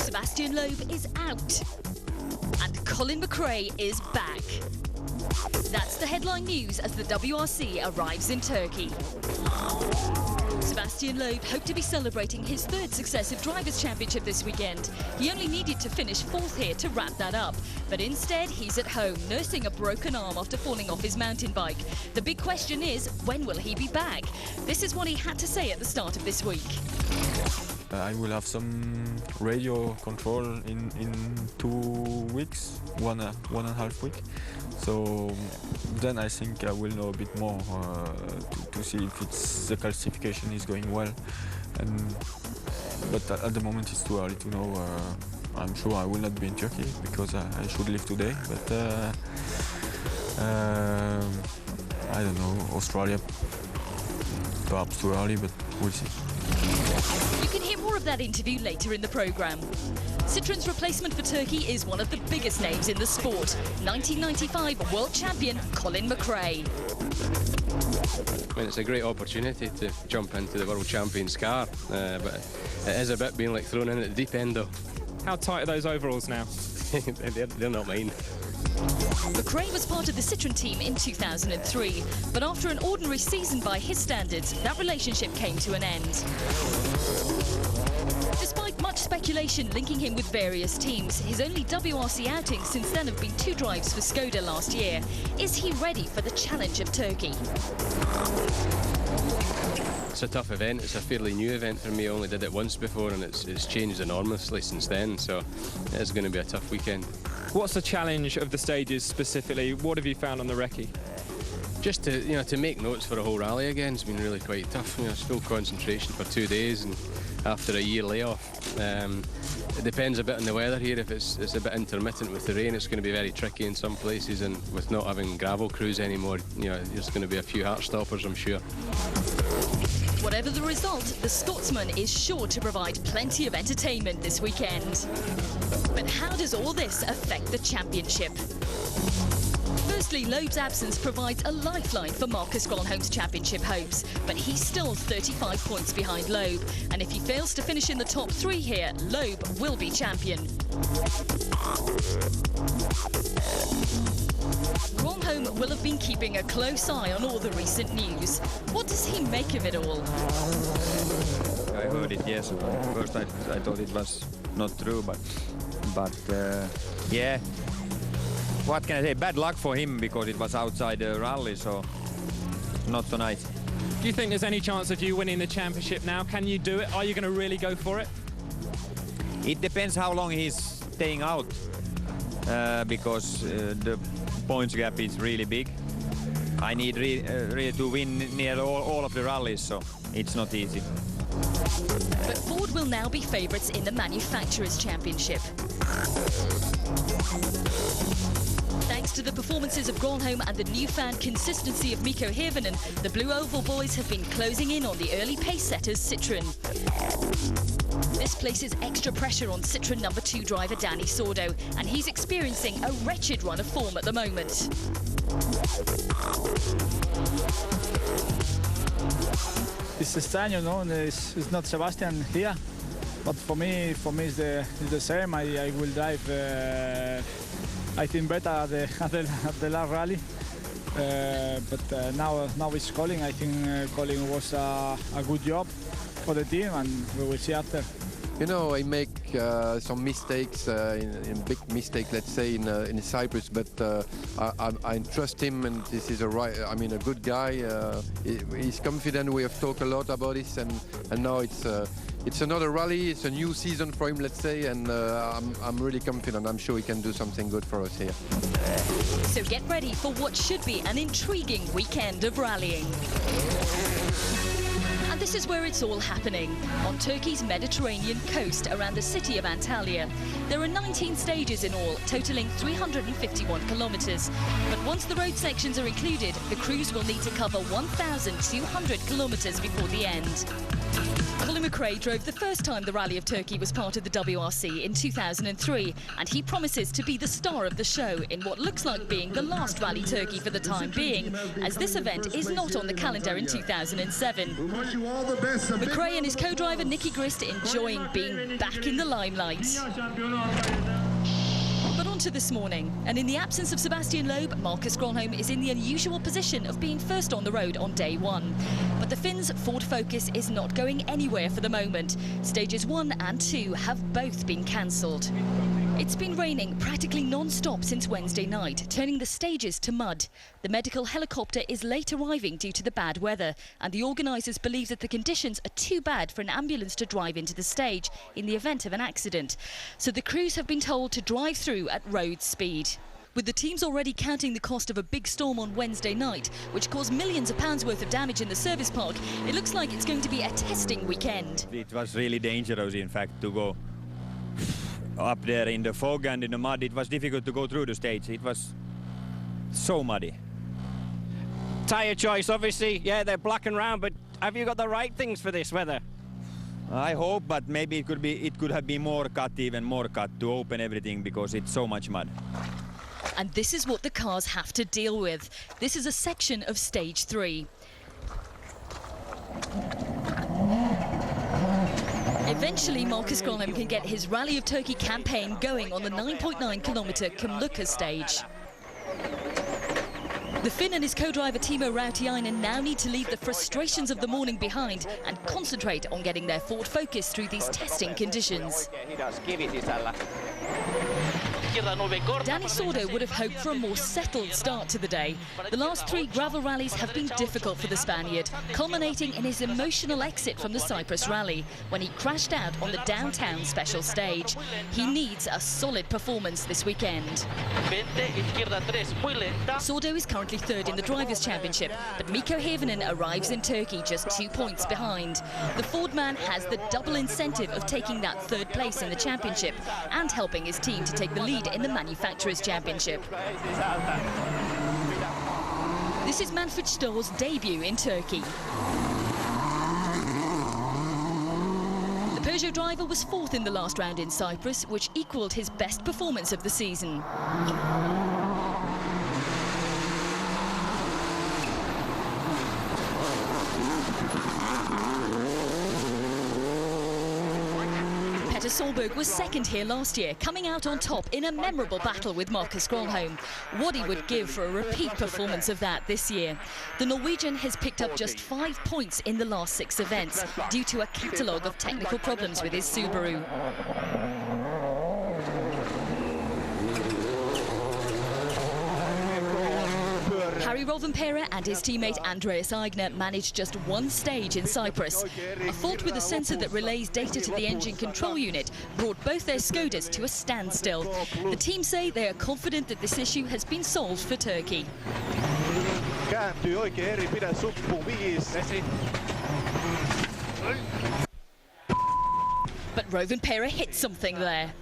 Sebastian Loeb is out. And Colin McRae is back. That's the headline news as the WRC arrives in Turkey. Sebastian Loeb hoped to be celebrating his third successive Drivers' Championship this weekend. He only needed to finish fourth here to wrap that up. But instead, he's at home, nursing a broken arm after falling off his mountain bike. The big question is, when will he be back? This is what he had to say at the start of this week. I will have some radio control in 2 weeks, one and a half week. So then I think I will know a bit more to see if the classification is going well. But at the moment it's too early to know. I'm sure I will not be in Turkey because I should leave today. But I don't know, Australia, perhaps too early, but we'll see. You can hear more of that interview later in the programme. Citroen's replacement for Turkey is one of the biggest names in the sport. 1995 world champion Colin McRae. I mean, it's a great opportunity to jump into the world champion's car, but it is a bit being like thrown in at the deep end though. How tight are those overalls now? they're not mine. McRae was part of the Citroen team in 2003, but after an ordinary season by his standards, that relationship came to an end. Despite much speculation linking him with various teams, his only WRC outings since then have been 2 drives for Skoda last year. Is he ready for the challenge of Turkey? It's a tough event. It's a fairly new event for me. I only did it once before and it's changed enormously since then, so it is going to be a tough weekend. What's the challenge of the stages specifically? What have you found on the recce? Just to make notes for a whole rally again has been really quite tough. It's full concentration for 2 days and after a year layoff. It depends a bit on the weather here. If it's a bit intermittent with the rain, it's going to be very tricky in some places, and with not having gravel crews anymore, there's going to be a few heart stoppers, I'm sure. Whatever the result, the Scotsman is sure to provide plenty of entertainment this weekend. But how does all this affect the championship? Firstly, Loeb's absence provides a lifeline for Marcus Gronholm's championship hopes, but he's still 35 points behind Loeb, and if he fails to finish in the top 3 here, Loeb will be champion. Gronholm will have been keeping a close eye on all the recent news. What does he make of it all? I heard it, yes. First I thought it was not true, but yeah. What can I say? Bad luck for him because it was outside the rally, so not so nice. Do you think there's any chance of you winning the championship now? Can you do it? Are you going to really go for it? It depends how long he's staying out, because the points gap is really big. I need really to win near all of the rallies, so it's not easy. But Ford will now be favourites in the Manufacturers' Championship. Thanks to the performances of Gronholm and the newfound consistency of Mikko Hirvonen, the Blue Oval boys have been closing in on the early pace setters Citroen. This places extra pressure on Citroen number 2 driver Danny Sordo, and he's experiencing a wretched run of form at the moment. It's extraño, no? It's not Sebastian here, but for me it's the same. I will drive, I think, better at the last rally. But now it's Colin. I think Colin was a good job for the team, and we will see after. I make some mistakes, in big mistake, let's say, in Cyprus, but I trust him, and this is a good guy. He's confident. We have talked a lot about this, and now it's another rally. It's a new season for him, let's say, and I'm really confident. I'm sure he can do something good for us here. So get ready for what should be an intriguing weekend of rallying. And this is where it's all happening, on Turkey's Mediterranean coast around the city of Antalya. There are 19 stages in all, totalling 351 kilometres. But once the road sections are included, the crews will need to cover 1,200 kilometres before the end. Colin McRae drove the first time the Rally of Turkey was part of the WRC in 2003, and he promises to be the star of the show in what looks like being the last Rally Turkey for the time being, as this event is not on the calendar in 2007. McRae and his co-driver Nicky Grist enjoying being back in the limelight. But on to this morning, and in the absence of Sebastian Loeb, Marcus Gronholm is in the unusual position of being first on the road on day one. But the Finns' Ford Focus is not going anywhere for the moment. Stages 1 and 2 have both been cancelled. It's been raining practically non-stop since Wednesday night, turning the stages to mud. The medical helicopter is late arriving due to the bad weather, and the organisers believe that the conditions are too bad for an ambulance to drive into the stage in the event of an accident. So the crews have been told to drive through at road speed. With the teams already counting the cost of a big storm on Wednesday night, which caused millions of pounds worth of damage in the service park, it looks like it's going to be a testing weekend. It was really dangerous, in fact, to go up there in the fog and in the mud. It was difficult to go through the stage. It was so muddy. Tyre choice, obviously, yeah, they're black and round, but have you got the right things for this weather? I hope, but maybe it could have been more cut, even more cut, to open everything, because it's so much mud. And this is what the cars have to deal with. This is a section of stage 3. Eventually, Marcus Gronholm can get his Rally of Turkey campaign going on the 9.9-kilometre Kumluka stage. The Finn and his co-driver Timo Rautiainen now need to leave the frustrations of the morning behind and concentrate on getting their Ford Focus through these testing conditions. Danny Sordo would have hoped for a more settled start to the day. The last 3 gravel rallies have been difficult for the Spaniard, culminating in his emotional exit from the Cyprus Rally when he crashed out on the downtown special stage. He needs a solid performance this weekend. Sordo is currently 3rd in the Drivers' Championship, but Mikko Hirvonen arrives in Turkey just 2 points behind. The Ford man has the double incentive of taking that 3rd place in the championship and helping his team to take the lead in the Manufacturers' Championship. This is Manfred Stoll's debut in Turkey. The Peugeot driver was 4th in the last round in Cyprus, which equalled his best performance of the season. Solberg was 2nd here last year, coming out on top in a memorable battle with Marcus Gronholm. What he would give for a repeat performance of that this year. The Norwegian has picked up just 5 points in the last 6 events due to a catalogue of technical problems with his Subaru. Harry Rovanperä and his teammate Andreas Eigner managed just 1 stage in Cyprus. A fault with the sensor that relays data to the engine control unit brought both their Skodas to a standstill. The team say they are confident that this issue has been solved for Turkey. But Rovanperä hit something there.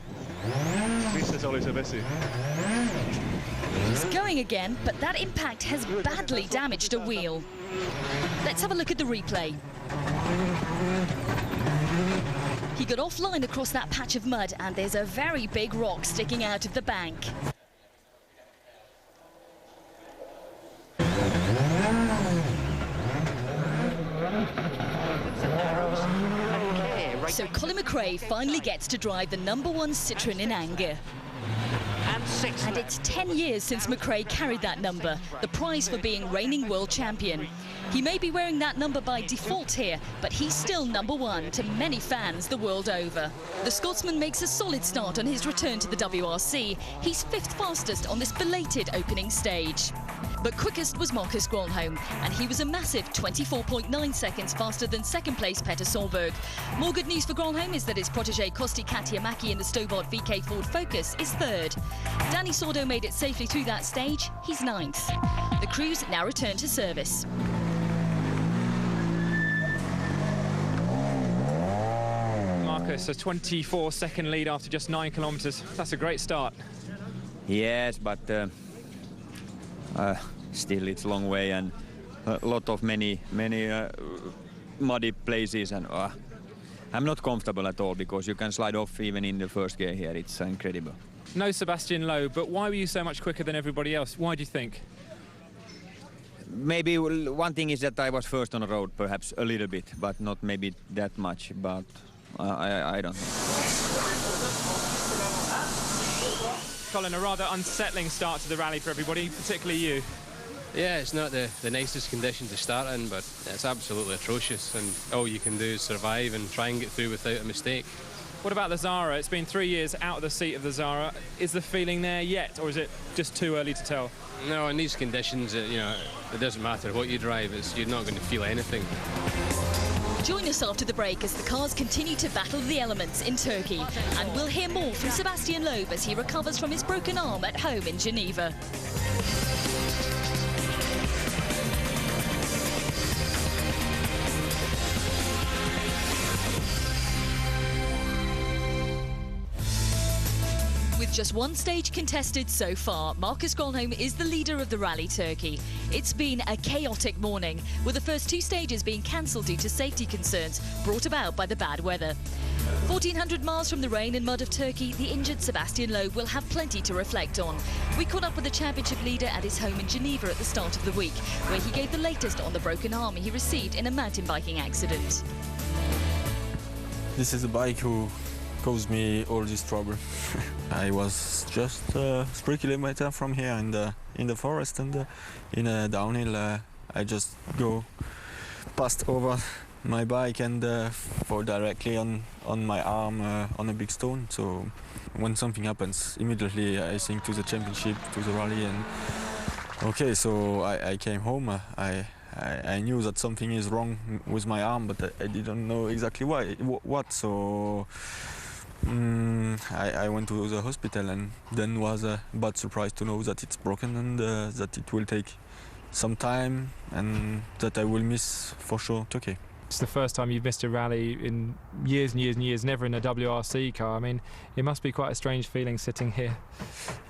He's going again, but that impact has badly damaged a wheel. Let's have a look at the replay. He got offline across that patch of mud, and there's a very big rock sticking out of the bank. So Colin McRae finally gets to drive the #1 Citroën in anger. And it's 10 years since McRae carried that number, the prize for being reigning world champion. He may be wearing that number by default here, but he's still #1 to many fans the world over. The Scotsman makes a solid start on his return to the WRC. He's 5th fastest on this belated opening stage. But quickest was Marcus Gronholm, and he was a massive 24.9 seconds faster than 2nd place Petter Solberg. More good news for Gronholm is that his protégé Kosti Katiamäki in the Stobart VK Ford Focus is 3rd. Danny Sordo made it safely through that stage. He's 9th. The crews now return to service. Marcus, a 24-second lead after just 9 kilometres. That's a great start. Yes, but still it's a long way, and a lot of many muddy places, and I'm not comfortable at all because you can slide off even in the first gear here. It's incredible. No Sebastian Loeb, but why were you so much quicker than everybody else? Why do you think? Maybe one thing is that I was first on the road, perhaps a little bit, but not maybe that much. But I don't know. Colin, a rather unsettling start to the rally for everybody, particularly you. Yeah, it's not the nicest condition to start in, but it's absolutely atrocious, and all you can do is survive and try and get through without a mistake. What about the Zara? It's been 3 years out of the seat of the Zara. Is the feeling there yet, or is it just too early to tell? No, in these conditions, it doesn't matter what you drive, you're not going to feel anything. Join us after the break as the cars continue to battle the elements in Turkey. And we'll hear more from Sebastian Loeb as he recovers from his broken arm at home in Geneva. With just one stage contested so far, Marcus Gronholm is the leader of the Rally Turkey. It's been a chaotic morning, with the first 2 stages being cancelled due to safety concerns brought about by the bad weather. 1,400 miles from the rain and mud of Turkey, the injured Sebastian Loeb will have plenty to reflect on. We caught up with the championship leader at his home in Geneva at the start of the week, where he gave the latest on the broken arm he received in a mountain biking accident. This is a bike who caused me all this trouble. I was just 3 kilometers from here in the forest, and in a downhill I just passed over my bike and fall directly on my arm on a big stone. So when something happens, immediately I think to the championship, to the rally, and okay, so I came home. I knew that something is wrong with my arm, but I didn't know exactly what. So I went to the hospital, and then was a bad surprise to know that it's broken, and that it will take some time, and that I will miss for sure Turkey. It's the first time you've missed a rally in years and years and years, never in a WRC car. I mean, it must be quite a strange feeling sitting here.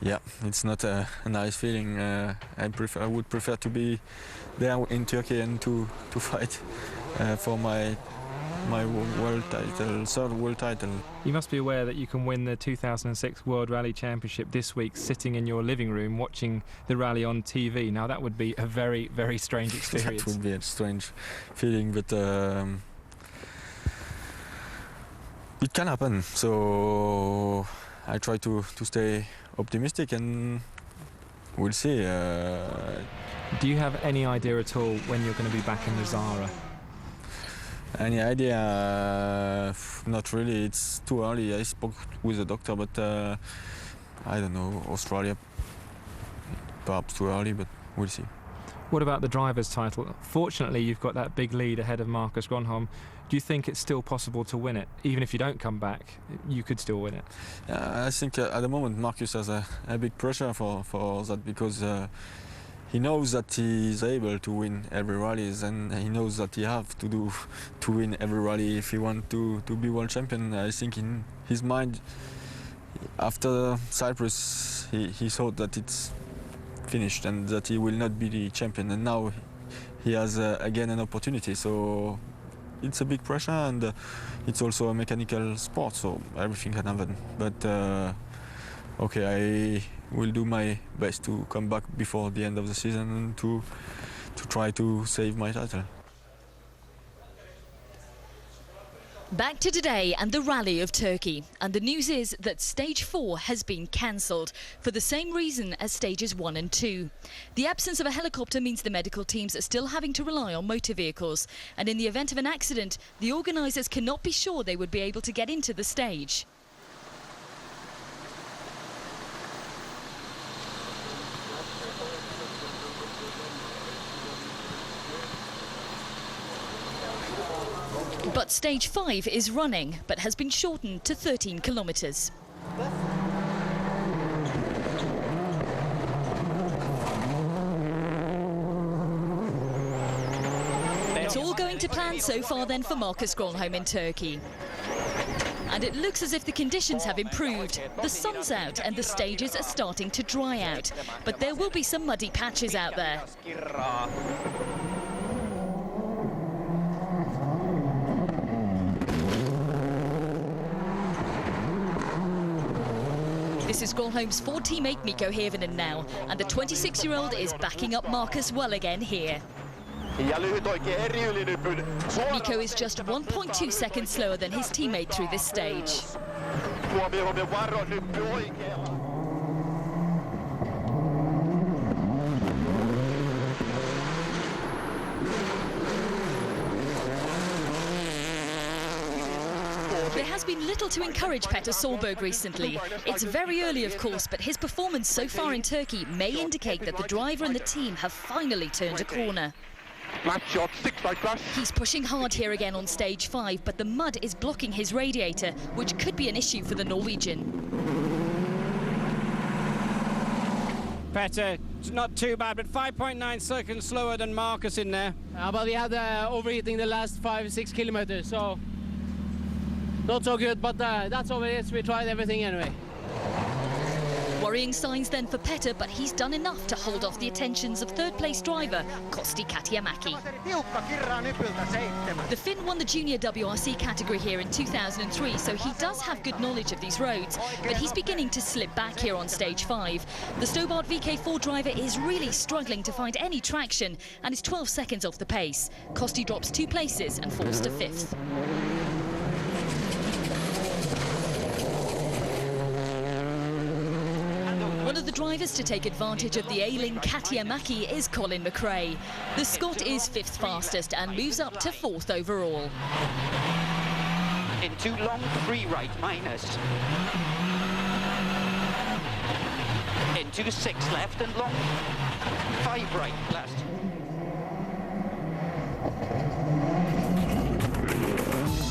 Yeah, it's not a nice feeling. I would prefer to be there in Turkey and to fight for my world title, third world title. You must be aware that you can win the 2006 World Rally Championship this week sitting in your living room watching the rally on TV. Now that would be a very, very strange experience. That would be a strange feeling, but it can happen. So I try to stay optimistic, and we'll see. Do you have any idea at all when you're going to be back in the Zara? Any idea? Not really. It's too early. I spoke with the doctor, but I don't know. Australia, perhaps too early, but we'll see. What about the driver's title? Fortunately, you've got that big lead ahead of Marcus Gronholm. Do you think it's still possible to win it? Even if you don't come back, you could still win it. I think at the moment Marcus has a big pressure for that, because he knows that he is able to win every rally, and he knows that he have to win every rally if he wants to be world champion. I think in his mind, after Cyprus, he thought that it's finished and that he will not be the champion, and now he has again an opportunity. So it's a big pressure, and it's also a mechanical sport, so everything can happen. But okay, I will do my best to come back before the end of the season and to try to save my title. Back to today and the Rally of Turkey. And the news is that Stage 4 has been cancelled for the same reason as Stages 1 and 2. The absence of a helicopter means the medical teams are still having to rely on motor vehicles. And in the event of an accident, the organisers cannot be sure they would be able to get into the stage. But Stage 5 is running, but has been shortened to 13 kilometres. It's all going to plan so far then for Marcus Gronholm in Turkey. And it looks as if the conditions have improved. The sun's out and the stages are starting to dry out. But there will be some muddy patches out there. This is Gronholm's Ford teammate Mikko Hirvonen now, and the 26-year-old is backing up Marcus well again here. Mikko is just 1.2 seconds slower than his teammate through this stage. There has been little to encourage Petter Solberg recently. It's very early, of course, but his performance so far in Turkey may indicate that the driver and the team have finally turned a corner. He's pushing hard here again on stage 5, but the mud is blocking his radiator, which could be an issue for the Norwegian. Petter, it's not too bad, but 5.9 seconds slower than Marcus in there. But we had overheating the last 5-6 kilometers, so not so good, but that's all it is. We tried everything anyway. Worrying signs then for Petter, but he's done enough to hold off the attentions of third-place driver Kosti Katiamäki. The Finn won the junior WRC category here in 2003, so he does have good knowledge of these roads, but he's beginning to slip back here on stage 5. The Stobart VK4 driver is really struggling to find any traction and is 12 seconds off the pace. Kosti drops 2 places and falls to 5th. One of the drivers to take advantage of the ailing Katiamäki is Colin McRae. The Scot is 5th fastest and moves up to 4th overall. Into long 3 right minus. Into 6 left and long 5 right last.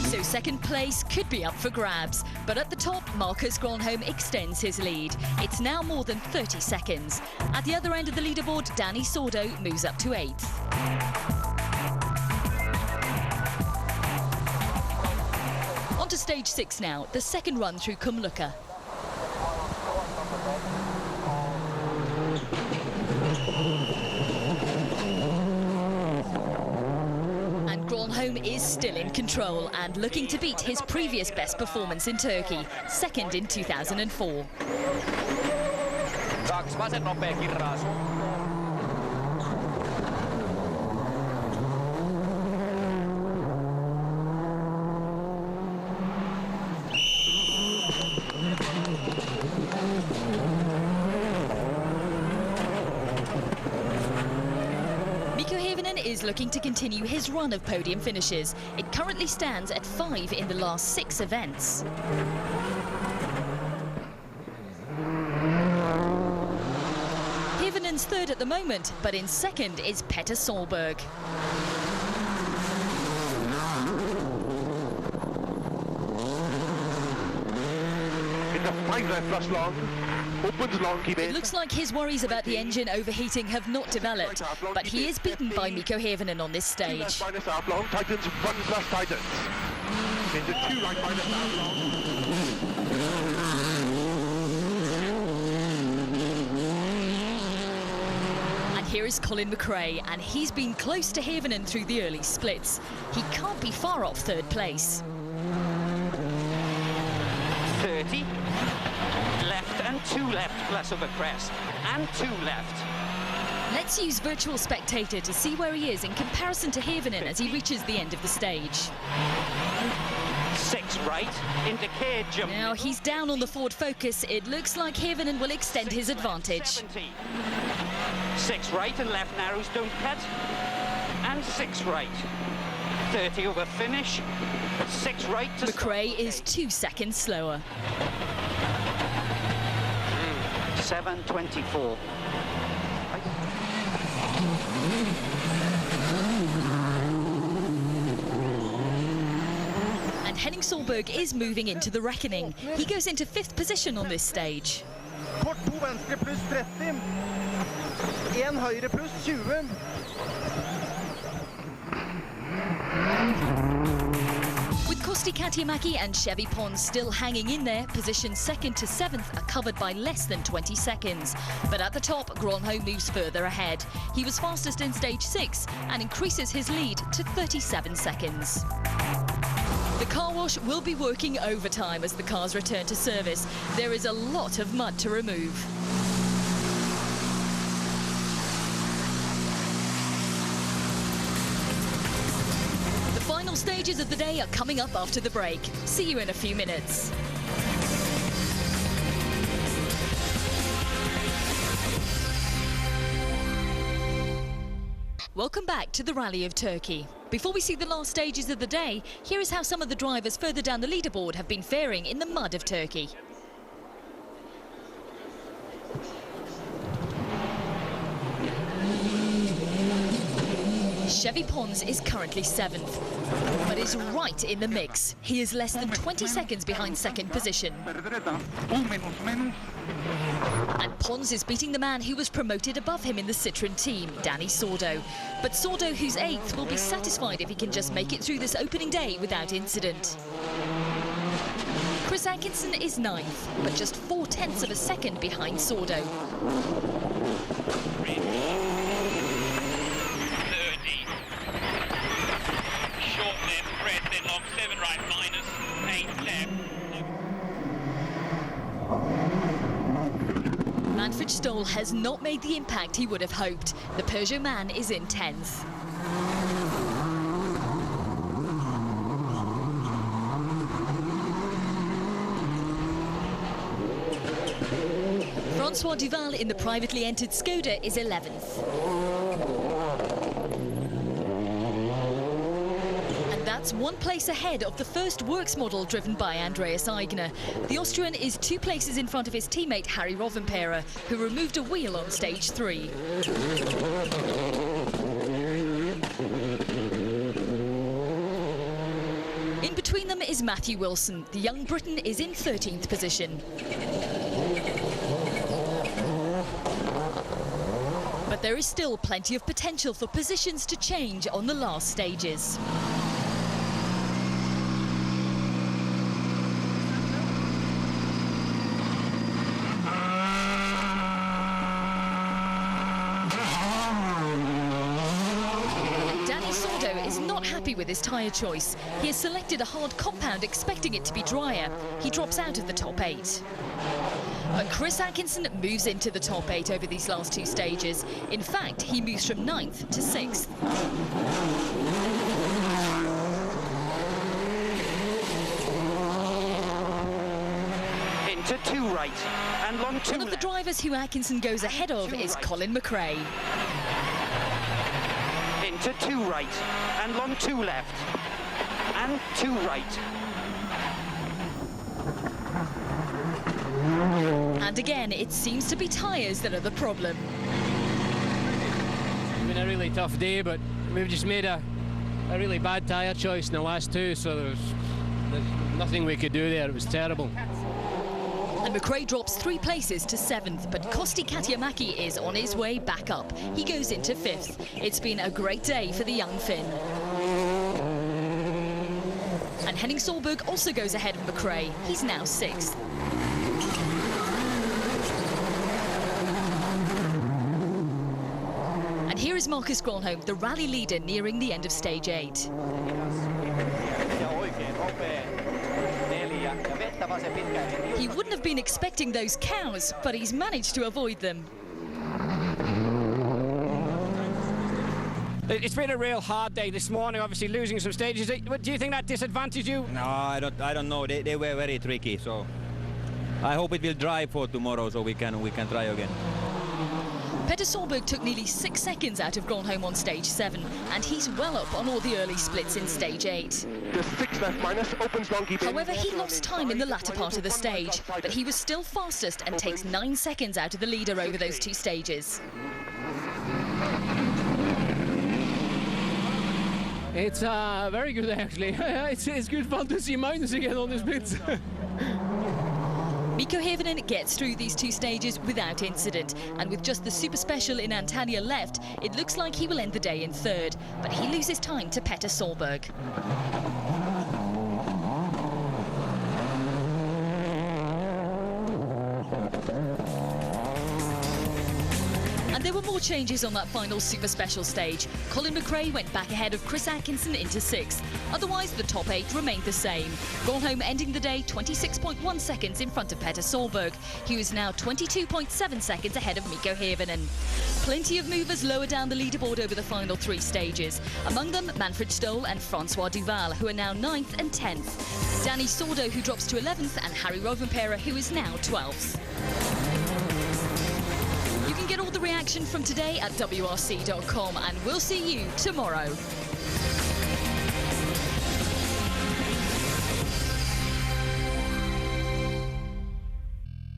So second place could be up for grabs, but at the top, Marcus Gronholm extends his lead. It's now more than 30 seconds. At the other end of the leaderboard, Danny Sordo moves up to 8th. On to stage 6 now, the second run through Kumluka. Gronholm is still in control and looking to beat his previous best performance in Turkey, 2nd in 2004. Is looking to continue his run of podium finishes. It currently stands at 5 in the last 6 events. Hirvonen's 3rd at the moment, but in 2nd is Petter Solberg. It looks like his worries about the engine overheating have not developed, but he is beaten by Mikko Hirvonen on this stage. And here is Colin McRae, and he's been close to Hirvonen through the early splits. He can't be far off 3rd place. 30. Left and 2 left plus over crest and 2 left. Let's use virtual spectator to see where he is in comparison to Hirvonen as he reaches the end of the stage. 6 right into cage jump. Now he's down on the Ford Focus. It looks like Hirvonen will extend his advantage. 70. 6 right and left narrows don't cut. And 6 right. 30 over finish. 6 right to McRae is 2 seconds slower. 7:24. And Henning Solberg is moving into the reckoning. He goes into 5th position on this stage. Kort 2 venstre pluss 30. 1 høyre pluss 20. With Kosti Katiamäki and Chevy Pons still hanging in there, positions 2nd to 7th are covered by less than 20 seconds. But at the top, Gronholm moves further ahead. He was fastest in stage 6 and increases his lead to 37 seconds. The car wash Bosch will be working overtime as the cars return to service. There is a lot of mud to remove. The final stages of the day are coming up after the break. See you in a few minutes. Welcome back to the Rally of Turkey. Before we see the last stages of the day, here is how some of the drivers further down the leaderboard have been faring in the mud of Turkey. Chevy Pons is currently 7th, but is right in the mix. He is less than 20 seconds behind second position. And Pons is beating the man who was promoted above him in the Citroën team, Danny Sordo. But Sordo, who's 8th, will be satisfied if he can just make it through this opening day without incident. Chris Atkinson is 9th, but just 0.4 of a second behind Sordo. 30. Short left, red, then long, 7 right, minus, 8 left. Manfred Stoll has not made the impact he would have hoped. The Peugeot man is in 10th. Francois Duval in the privately entered Skoda is 11th. And that's 1 place ahead of the first works model driven by Andreas Aigner. The Austrian is 2 places in front of his teammate Harry Rovanperä, who removed a wheel on stage 3. In between them is Matthew Wilson. The young Briton is in 13th position. But there is still plenty of potential for positions to change on the last stages. With his tyre choice. He has selected a hard compound expecting it to be drier. He drops out of the top 8. But Chris Atkinson moves into the top 8 over these last 2 stages. In fact, he moves from 9th to 6th. Into 2 right and long 2 One of the drivers who Atkinson goes ahead of is Colin McRae. Into 2 right and long 2 left and 2 right. And again, it seems to be tyres that are the problem. It's been a really tough day, but we've just made a really bad tyre choice in the last 2, so there's nothing we could do there. It was terrible. And McRae drops 3 places to 7th, but Kosti Katiamäki is on his way back up. He goes into 5th. It's been a great day for the young Finn. And Henning Solberg also goes ahead of McRae. He's now 6th. And here is Marcus Gronholm, the rally leader, nearing the end of stage 8. He wouldn't have been expecting those cows, but he's managed to avoid them. It's been a real hard day this morning, obviously losing some stages. Do you think that disadvantaged you? No, I don't know. They were very tricky, so I hope it will dry for tomorrow, so we can try again. Petter Solberg took nearly 6 seconds out of Gronholm on stage 7, and he's well up on all the early splits in stage 8. The 6 left minus opens long keep in. However, he lost time in the latter part of the stage, but he was still fastest and takes 9 seconds out of the leader over those 2 stages. It's very good, actually. It's good fun to see Magnus again on the splits. Mikko Hirvonen gets through these 2 stages without incident, and with just the super special in Antalya left, it looks like he will end the day in 3rd, but he loses time to Petter Solberg. And there were more changes on that final super special stage. Colin McRae went back ahead of Chris Atkinson into 6th. Otherwise, the top 8 remained the same. Gronholm ending the day 26.1 seconds in front of Petter Solberg. He was now 22.7 seconds ahead of Mikko Hirvonen. Plenty of movers lower down the leaderboard over the final 3 stages. Among them, Manfred Stoll and Francois Duval, who are now 9th and 10th. Danny Sordo, who drops to 11th, and Harry Rovanperä, who is now 12th. You can get all the reaction from today at WRC.com, and we'll see you tomorrow.